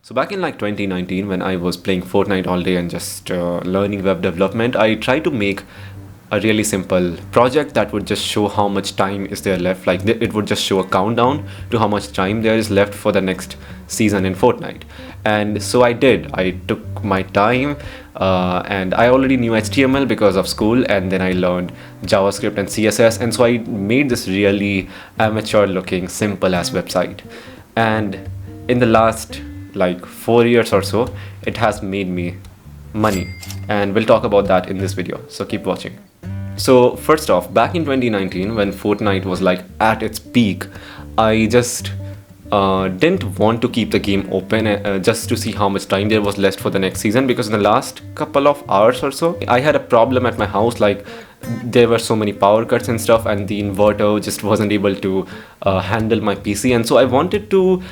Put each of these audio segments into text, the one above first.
So back in like 2019, when I was playing Fortnite all day and just learning web development, I tried to make a really simple project that would just show how much time is there left. Like it would just show a countdown to how much time there is left for the next season in Fortnite. And so I did. I took my time, and I already knew HTML because of school, and then I learned JavaScript and CSS, and so I made this really amateur looking simple ass website. And in the last like 4 years or so, it has made me money, and we'll talk about that in this video, so keep watching. So first off, back in 2019 when Fortnite was like at its peak, I just didn't want to keep the game open just to see how much time there was left for the next season, because in the last couple of hours or so I had a problem at my house. Like there were so many power cuts and stuff, and the inverter just wasn't able to handle my PC, and so I wanted to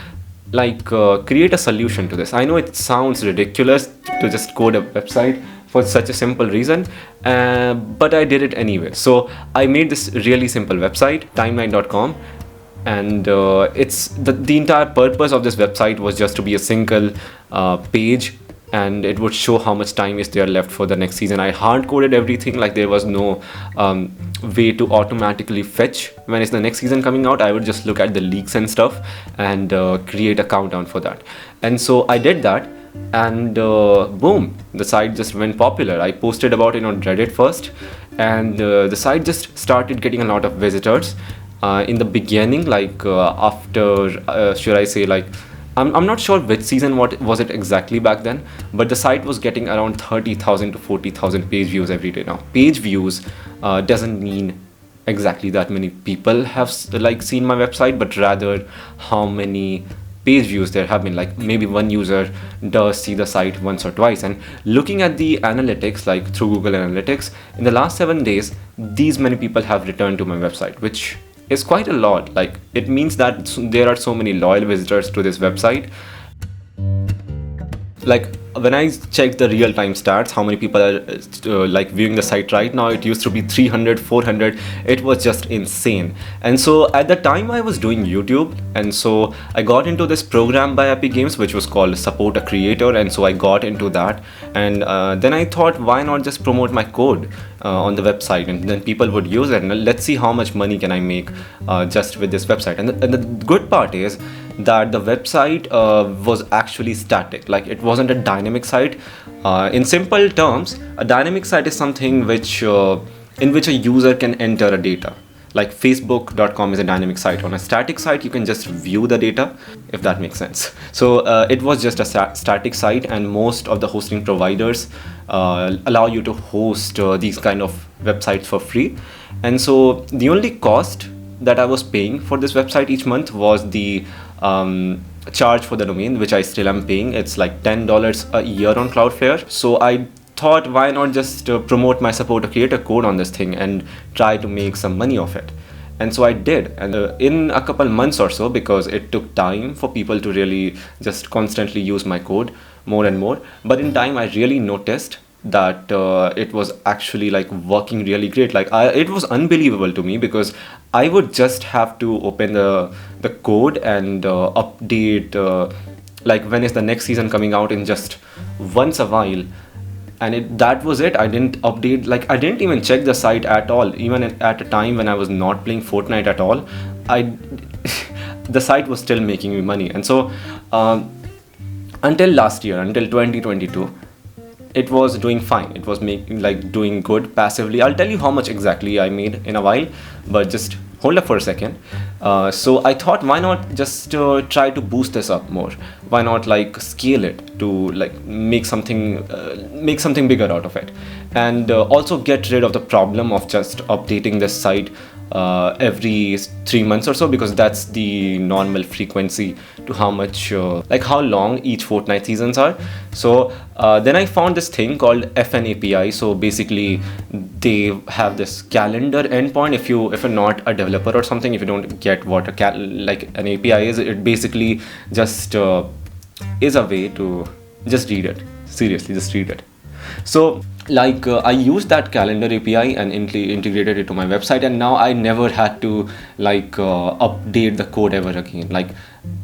create a solution to this. I know it sounds ridiculous to just code a website for such a simple reason, but I did it anyway. So I made this really simple website, timeline.com, and it's the entire purpose of this website was just to be a single page, and it would show how much time is there left for the next season. I hard coded everything. Like there was no way to automatically fetch when is the next season coming out. I would just look at the leaks and stuff and create a countdown for that. And so I did that, and boom, the site just went popular. I posted about it on Reddit first, and the site just started getting a lot of visitors. In the beginning, after should I say, like I'm not sure which season what was it exactly back then, but the site was getting around 30,000 to 40,000 page views every day. Now page views doesn't mean exactly that many people have seen my website, but rather how many page views there have been. Like maybe one user does see the site once or twice, and looking at the analytics, like through Google Analytics, in the last 7 days these many people have returned to my website, which is quite a lot. Like it means that there are so many loyal visitors to this website. Like when I check the real-time stats, how many people are viewing the site right now, it used to be 300, 400. It was just insane. And so at the time I was doing YouTube, and so I got into this program by Epic Games which was called Support a Creator, and so I got into that, and then I thought, why not just promote my code on the website, and then people would use it, and let's see how much money can I make just with this website. And the good part is that the website was actually static. Like it wasn't a dynamic site. In simple terms, a dynamic site is something which in which a user can enter a data. Like facebook.com is a dynamic site. On a static site you can just view the data, if that makes sense. So it was just a static site, and most of the hosting providers allow you to host these kind of websites for free. And so the only cost that I was paying for this website each month was the charge for the domain, which I still am paying. It's like $10 a year on Cloudflare. So I thought, why not just promote my Support a Creator code on this thing and try to make some money off it. And so I did, and in a couple months or so, because it took time for people to really just constantly use my code more and more, but in time I really noticed that it was actually like working really great. Like it was unbelievable to me, because I would just have to open the code and update like when is the next season coming out in just once a while, and that was it. I didn't update, like I didn't even check the site at all. Even at a time when I was not playing Fortnite at all, the site was still making me money. And so until last year, until 2022, it was doing fine. It was doing good passively. I'll tell you how much exactly I made in a while, but just hold up for a second. So I thought, why not just try to boost this up more? Why not like scale it to like make something bigger out of it, and also get rid of the problem of just updating this site every 3 months or so, because that's the normal frequency to how much how long each Fortnite seasons are. So then I found this thing called FN API. So basically they have this calendar endpoint. If you're not a developer or something, if you don't get what an API is, it basically just is a way to just read it. Seriously, just read it. So I used that calendar API and integrated it to my website, and now I never had to update the code ever again.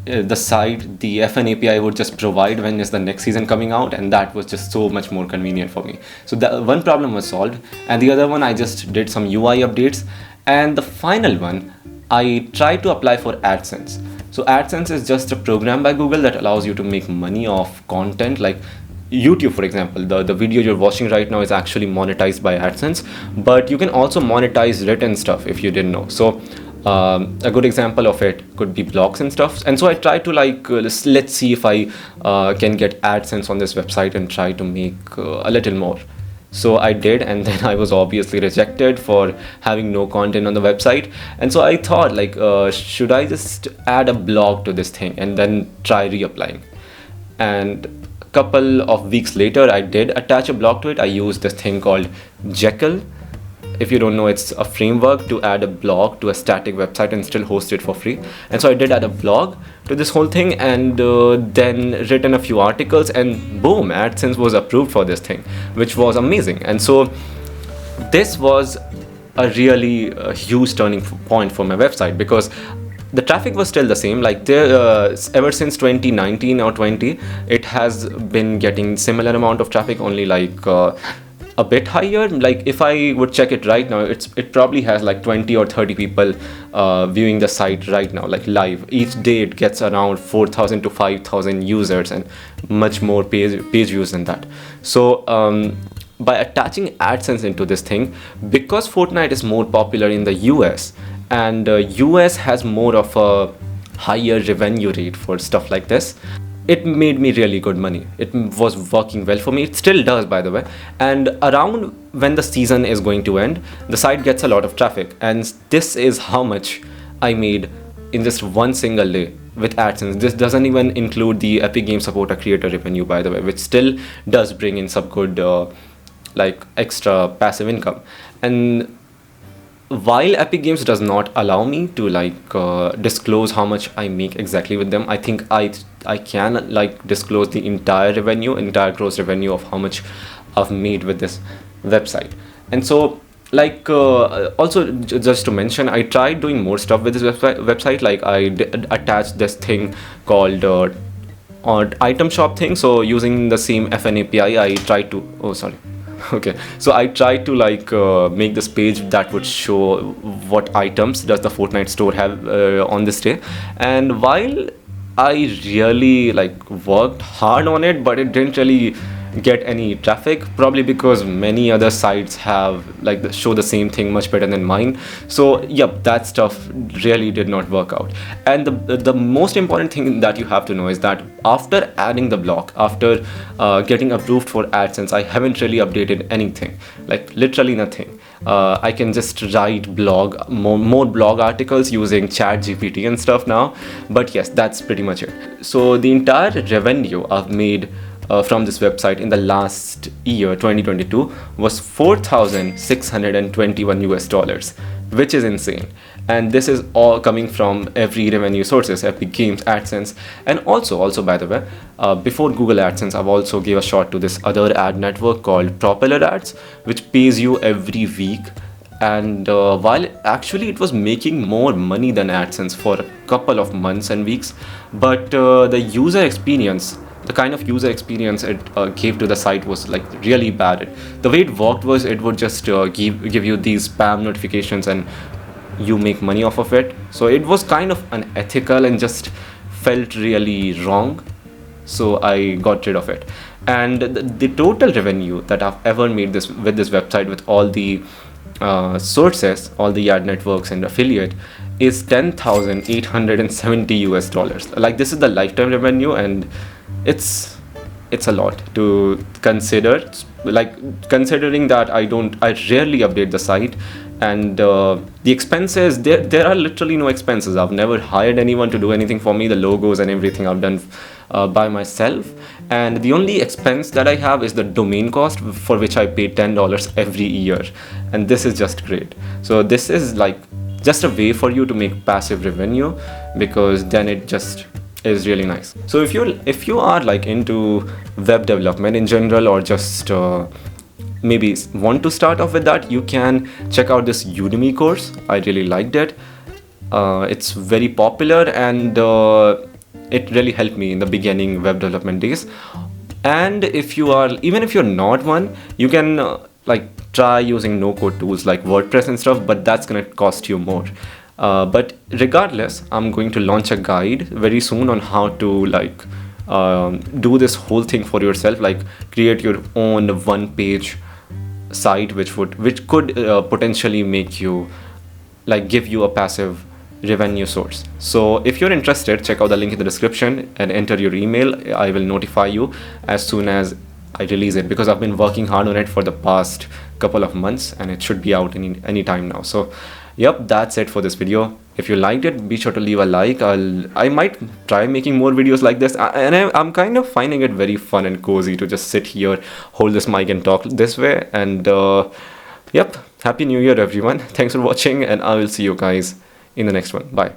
The site, the FN API would just provide when is the next season coming out, and that was just so much more convenient for me. So the one problem was solved, and the other one, I just did some UI updates, and the final one, I tried to apply for AdSense. So AdSense is just a program by Google that allows you to make money off content. Like YouTube, for example, the video you're watching right now is actually monetized by AdSense, but you can also monetize written stuff if you didn't know. So a good example of it could be blogs and stuff. And so I tried to let's see if I can get AdSense on this website and try to make a little more. So I did, and then I was obviously rejected for having no content on the website. And so I thought, should I just add a blog to this thing and then try reapplying? And a couple of weeks later, I did attach a blog to it. I used this thing called Jekyll. If you don't know, it's a framework to add a blog to a static website and still host it for free. And so I did add a blog to this whole thing, and then written a few articles, and boom, AdSense was approved for this thing, which was amazing. And so this was a really huge turning point for my website, because the traffic was still the same. Ever since 2019 or 20, it has been getting similar amount of traffic, only a bit higher. Like if I would check it right now, it probably has like 20 or 30 people viewing the site right now, like live. Each day it gets around 4,000 to 5,000 users, and much more page views than that. So by attaching AdSense into this thing, because Fortnite is more popular in the US, and US has more of a higher revenue rate for stuff like this, it made me really good money. It was working well for me. It still does, by the way. And around when the season is going to end, the site gets a lot of traffic, and this is how much I made in just one single day with AdSense. This doesn't even include the Epic Games Supporter Creator revenue, by the way, which still does bring in some good extra passive income. And while Epic Games does not allow me to disclose how much I make exactly with them, I think I can disclose the entire gross revenue of how much I've made with this website. And so also just to mention, I tried doing more stuff with this website. I attached this thing called item shop thing. So using the same FN API, I tried to okay, so I tried to make this page that would show what items does the Fortnite store have on this day. And while I really worked hard on it, but it didn't really get any traffic, probably because many other sites have show the same thing much better than mine. So yep, that stuff really did not work out. And the most important thing that you have to know is that after adding the blog, after getting approved for AdSense, I haven't really updated anything, literally nothing. I can just write more blog articles using ChatGPT and stuff now. But yes, that's pretty much it. So the entire revenue I've made from this website in the last year, 2022, was $4,621 US, which is insane. And this is all coming from every revenue sources: Epic Games, AdSense, and also by the way, before Google AdSense, I've also gave a shot to this other ad network called Propeller Ads, which pays you every week. And while actually it was making more money than AdSense for a couple of months and weeks, but the user experience, the kind of user experience it gave to the site was really bad. The way it worked was it would just give you these spam notifications, and you make money off of it. So it was kind of unethical and just felt really wrong. So I got rid of it. And the total revenue that I've ever made with this website, with all the sources, all the ad networks and affiliate, is $10,870 US. This is the lifetime revenue, and it's a lot to consider. Considering that I rarely update the site, and the expenses, there are literally no expenses. I've never hired anyone to do anything for me. The logos and everything I've done by myself, and the only expense that I have is the domain cost, for which I pay $10 every year, and this is just great. So this is just a way for you to make passive revenue, because then it just is really nice. So if you are into web development in general, or just maybe want to start off with that, you can check out this Udemy course. I really liked it. It's very popular, and it really helped me in the beginning web development days. And if you are, even if you're not one, you can like try using no code tools like WordPress and stuff, but that's gonna cost you more. But regardless, I'm going to launch a guide very soon on how to like do this whole thing for yourself, like create your own one page site which could potentially make you, like, give you a passive revenue source. So if you're interested, check out the link in the description and enter your email. I will notify you as soon as I release it, because I've been working hard on it for the past couple of months, and it should be out any time now. So yep, that's it for this video. If you liked it, be sure to leave a like. I might try making more videos like this, and I'm kind of finding it very fun and cozy to just sit here, hold this mic and talk this way. And yep, happy new year everyone. Thanks for watching, and I will see you guys in the next one. Bye.